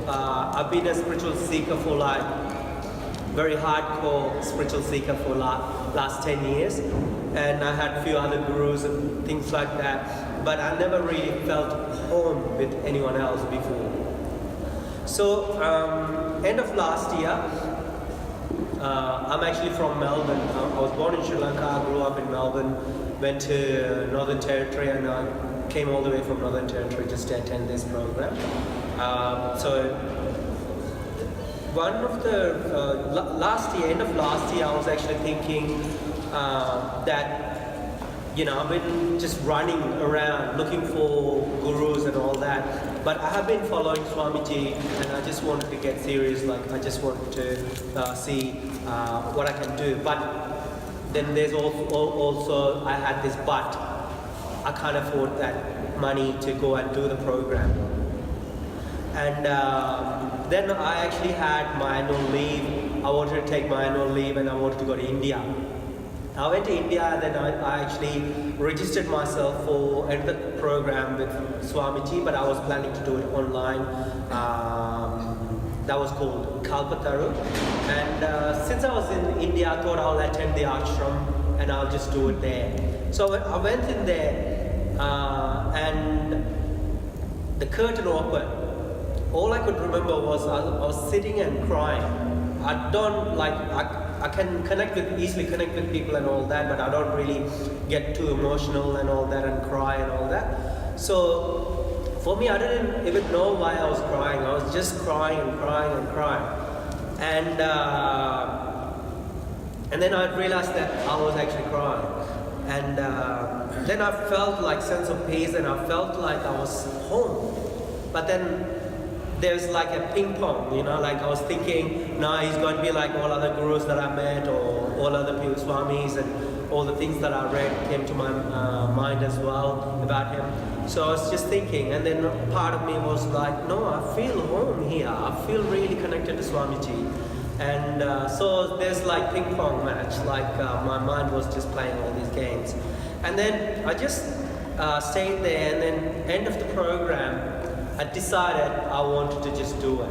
I've been a spiritual seeker for like, very hardcore spiritual seeker for last 10 years. And I had a few other gurus and things like that. But I never really felt home with anyone else before. So, end of last year, I'm actually from Melbourne. I was born in Sri Lanka, I grew up in Melbourne, went to Northern Territory, and I came all the way from Northern Territory just to attend this program. So one of the end of last year, I was actually thinking that, you know, I've been just running around looking for gurus and all that, but I have been following Swamiji, and I just wanted to get serious. Like, I just wanted to see what I can do. But then there's also I had this but. I can't afford that money to go and do the program. And then I actually had my annual leave. I wanted to take my annual leave and I wanted to go to India. I went to India, and then I actually registered myself for another program with Swamiji, but I was planning to do it online. That was called Kalpataru. And since I was in India, I thought I'll attend the ashram and I'll just do it there. So I went in there, and the curtain opened. All I could remember was I was sitting and crying. I don't like, I can easily connect with people and all that, but I don't really get too emotional and all that and cry and all that. So for me, I didn't even know why I was crying. I was just crying and crying and crying. And then I realized that I was actually crying. And then I felt like sense of peace, and I felt like I was home. But then there's like a ping pong, you know, like I was thinking, no, he's going to be like all other gurus that I met, or all other people, Swamis, and all the things that I read came to my mind as well about him. So I was just thinking, and then part of me was like, no, I feel home here. I feel really connected to Swamiji. And so there's like ping pong match, like my mind was just playing all these games. And then I just stayed there, and then end of the program, I decided I wanted to just do it.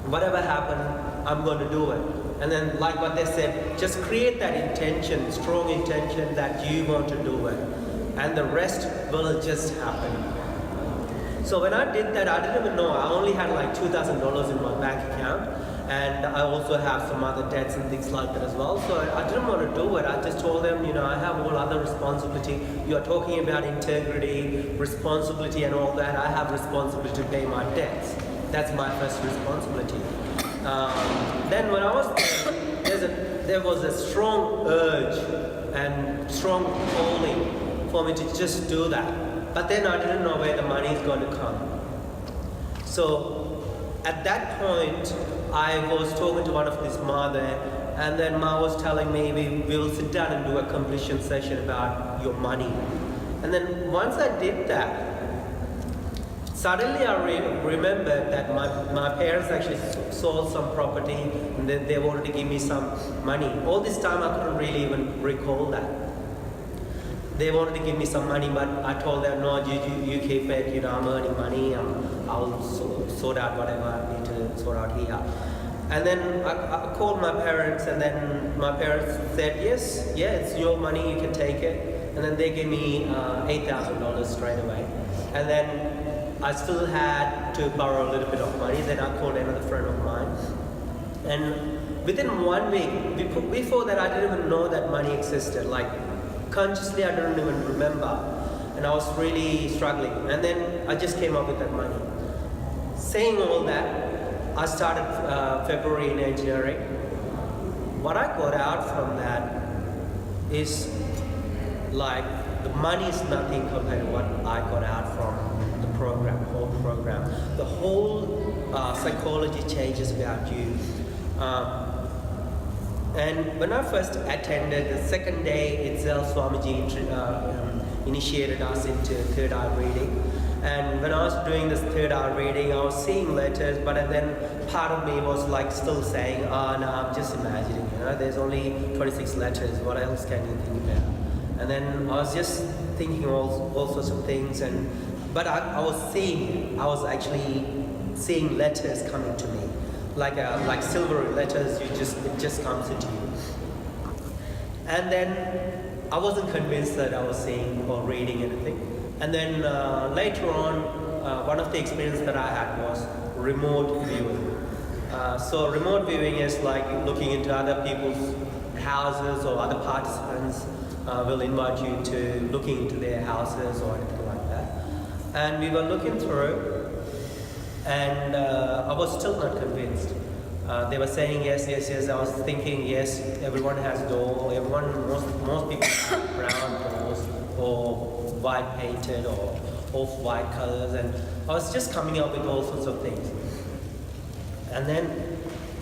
Whatever happened, I'm going to do it. And then, like what they said, just create that intention, strong intention that you want to do it. And the rest will just happen. So when I did that, I didn't even know. I only had like $2,000 in my bank account. And I also have some other debts and things like that as well. So I didn't want to do it. I just told them, you know, I have all other responsibility. You are talking about integrity, responsibility and all that. I have responsibility to pay my debts. That's my first responsibility. Then when I was there was a strong urge and strong calling for me to just do that. But then I didn't know where the money is going to come. So at that point, I was talking to one of this mother, and then Ma was telling me we will sit down and do a completion session about your money. And then once I did that, suddenly I remembered that my parents actually sold some property, and then they wanted to give me some money. All this time I couldn't really even recall that. They wanted to give me some money, but I told them, no, you keep it, you know, I'm earning money, I'll sort out whatever I need to sort out here. And then I called my parents, and then my parents said, yes, yeah, it's your money, you can take it. And then they gave me $8,000 straight away. And then I still had to borrow a little bit of money. Then I called another friend of mine. And within 1 week, before that, I didn't even know that money existed. Like, consciously, I didn't even remember. And I was really struggling. And then I just came up with that money. Saying all that, I started February in engineering. What I got out from that is like, the money is nothing compared to what I got out from the whole program. The whole psychology changes about you. And when I first attended, the second day itself, Swamiji initiated us into third eye reading. And when I was doing this third eye reading, I was seeing letters, but then part of me was like still saying, oh no, I'm just imagining, you know, there's only 26 letters, what else can you think about? And then I was just thinking all sorts of things, but I was seeing, I was actually seeing letters coming to me, like silver letters. It just comes into you. And then I wasn't convinced that I was seeing or reading anything. And then later on, one of the experiences that I had was remote viewing. So remote viewing is like looking into other people's houses, or other participants will invite you to looking into their houses or anything like that. And we were looking through, and I was still not convinced. They were saying yes, yes, yes. I was thinking yes, everyone has door. Most people have brown doors or white painted or off-white colors, and I was just coming up with all sorts of things. And then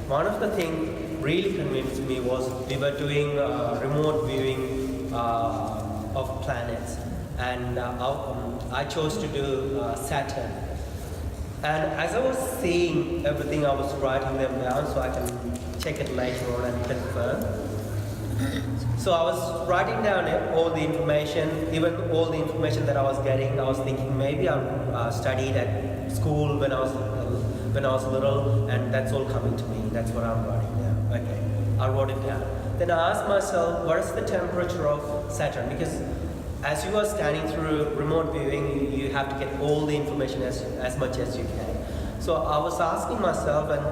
one of the things really convinced me was we were doing remote viewing of planets, and I chose to do Saturn. And as I was seeing everything, I was writing them down so I can check it later on and confirm. So I was writing down all the information, even all the information that I was getting. I was thinking maybe I studied at school when I was little, and that's all coming to me. That's what I'm writing down. Okay, I wrote it down. Then I asked myself, what is the temperature of Saturn? Because as you are scanning through remote viewing, you have to get all the information as much as you can. So I was asking myself, and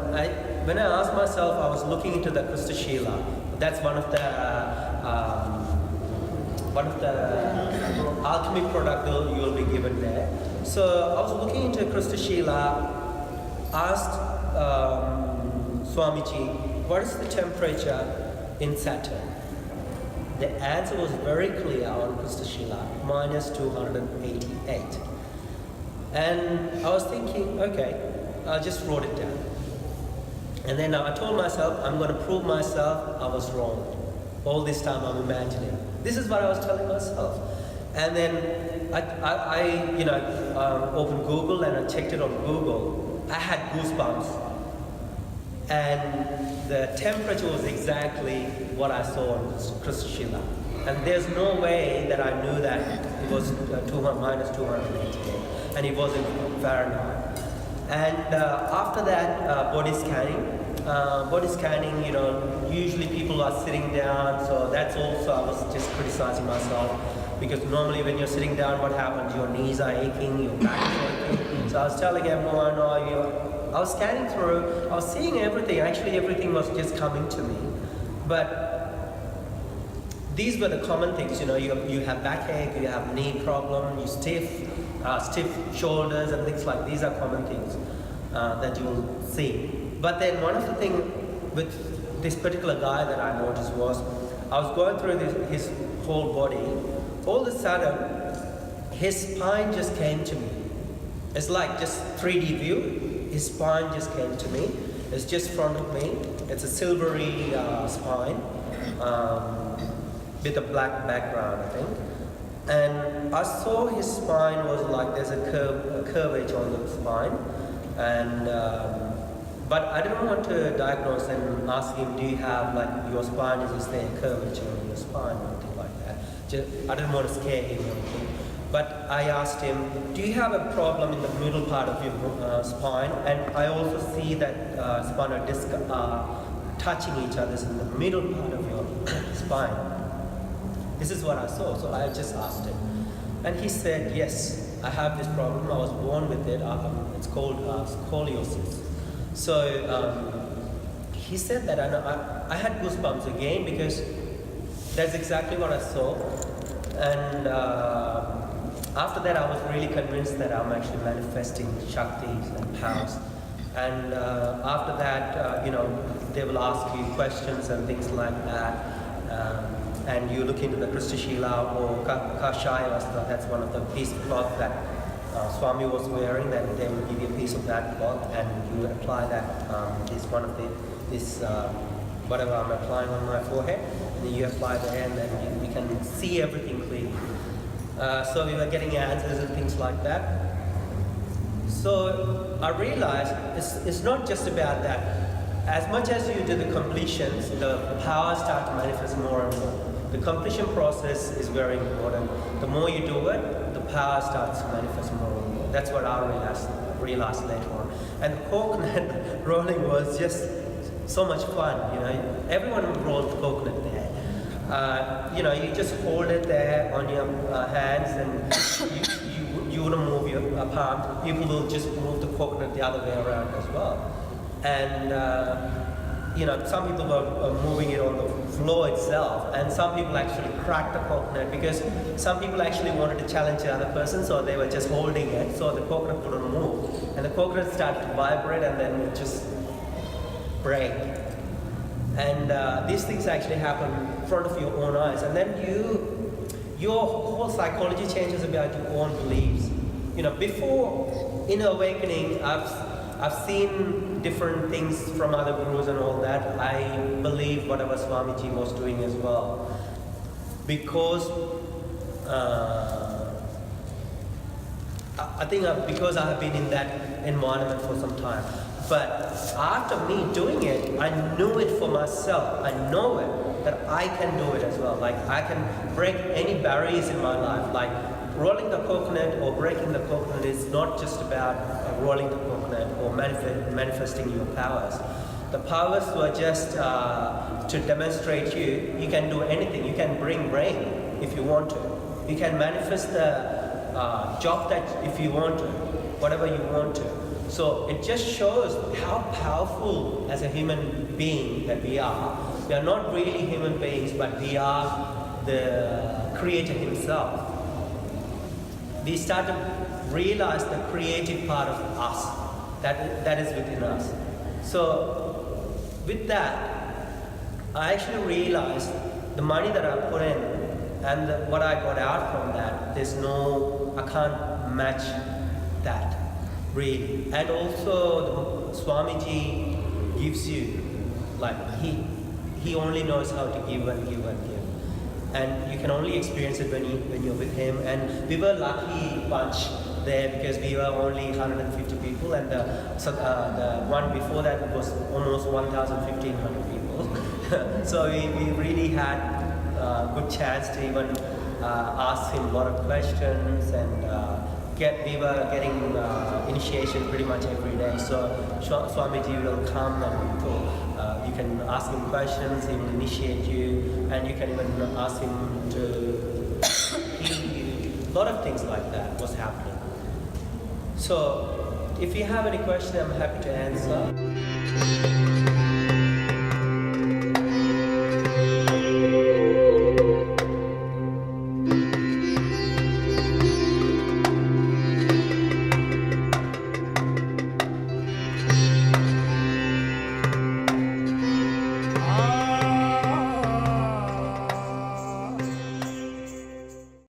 when I asked myself, I was looking into the Krustashila. That's one of the alchemy product you will be given there. So I was looking into Krustashila, asked Swamiji, what is the temperature in Saturn? The answer was very clear on Krustashila, minus 288. And I was thinking, okay, I just wrote it down. And then I told myself, I'm going to prove myself I was wrong. All this time I'm imagining. This is what I was telling myself. And then I opened Google and I checked it on Google. I had goosebumps. And the temperature was exactly what I saw on Krustashila. And there's no way that I knew that it was minus 288, and it was in Fahrenheit. And after that, body scanning, usually people are sitting down, so that's also, I was just criticizing myself, because normally when you're sitting down, what happens? Your knees are aching, your back is aching. So I was telling everyone, I was scanning through, I was seeing everything. Actually, everything was just coming to me. But these were the common things, you have backache, you have knee problem, you stiff shoulders and things like these are common things that you will see. But then one of the things with this particular guy that I noticed was, I was going through his whole body. All of a sudden, his spine just came to me. It's like just 3D view. His spine just came to me. It's just in front of me. It's a silvery spine with a black background, I think. And I saw his spine was like there's a curvature on the spine. And but I didn't want to diagnose and ask him, do you have your spine, is there a curvature on your spine or anything like that. I didn't want to scare him or anything. But I asked him, do you have a problem in the middle part of your spine? And I also see that spinal disc touching each other in the middle part of your spine. This is what I saw, so I just asked him. And he said, yes, I have this problem. I was born with it. It's called scoliosis. So he said that, and I had goosebumps again, because that's exactly what I saw. And after that, I was really convinced that I'm actually manifesting Shaktis and powers. And after that, they will ask you questions and things like that. And you look into the Krustashila or Kashaya Vastra, that's one of the piece of cloth that Swami was wearing, that they will give you a piece of that cloth, and you apply that, whatever I'm applying on my forehead, and then you apply there, and then you can see everything clearly. So we were getting answers and things like that. So I realized it's not just about that. As much as you do the completions, the powers start to manifest more and more. The completion process is very important. The more you do it, the power starts to manifest more and more. That's what I realized later on. And the coconut rolling was just so much fun, you know. Everyone rolled coconut there. You know, you just hold it there on your hands, and you wouldn't move your palm. People will just move the coconut the other way around as well. And you know, some people were moving it on the floor itself, and some people actually cracked the coconut because some people actually wanted to challenge the other person, so they were just holding it, so the coconut couldn't move. And the coconut started to vibrate, and then it just break. And these things actually happen in front of your own eyes, and then your whole psychology changes about your own beliefs. You know, before inner awakening, I've seen different things from other gurus and all that. I believe whatever Swamiji was doing as well, because I think because I have been in that environment for some time. But after me doing it, I knew it for myself. I know it, that I can do it as well. Like, I can break any barriers in my life. Like, rolling the coconut or breaking the coconut is not just about rolling the coconut or manifesting your powers. The powers were just to demonstrate you can do anything. You can bring rain if you want to. You can manifest the job that if you want to, whatever you want to. So it just shows how powerful as a human being that we are. We are not really human beings, but we are the Creator Himself. We start to realize the creative part of us that is within us. So with that, I actually realized the money that I put in and what I got out from that, I can't match that. Really. And also Swamiji gives you, like, he only knows how to give and give and give. And you can only experience it when you're with him. And we were lucky bunch there because we were only 150 people, and the one before that was almost 1,500 people. So we really had a good chance to even ask him a lot of questions, and we were getting initiation pretty much every day. So Swamiji will come and you can ask him questions, he will initiate you, and you can even ask him to heal you. A lot of things like that was happening. So if you have any question, I'm happy to answer. Ah.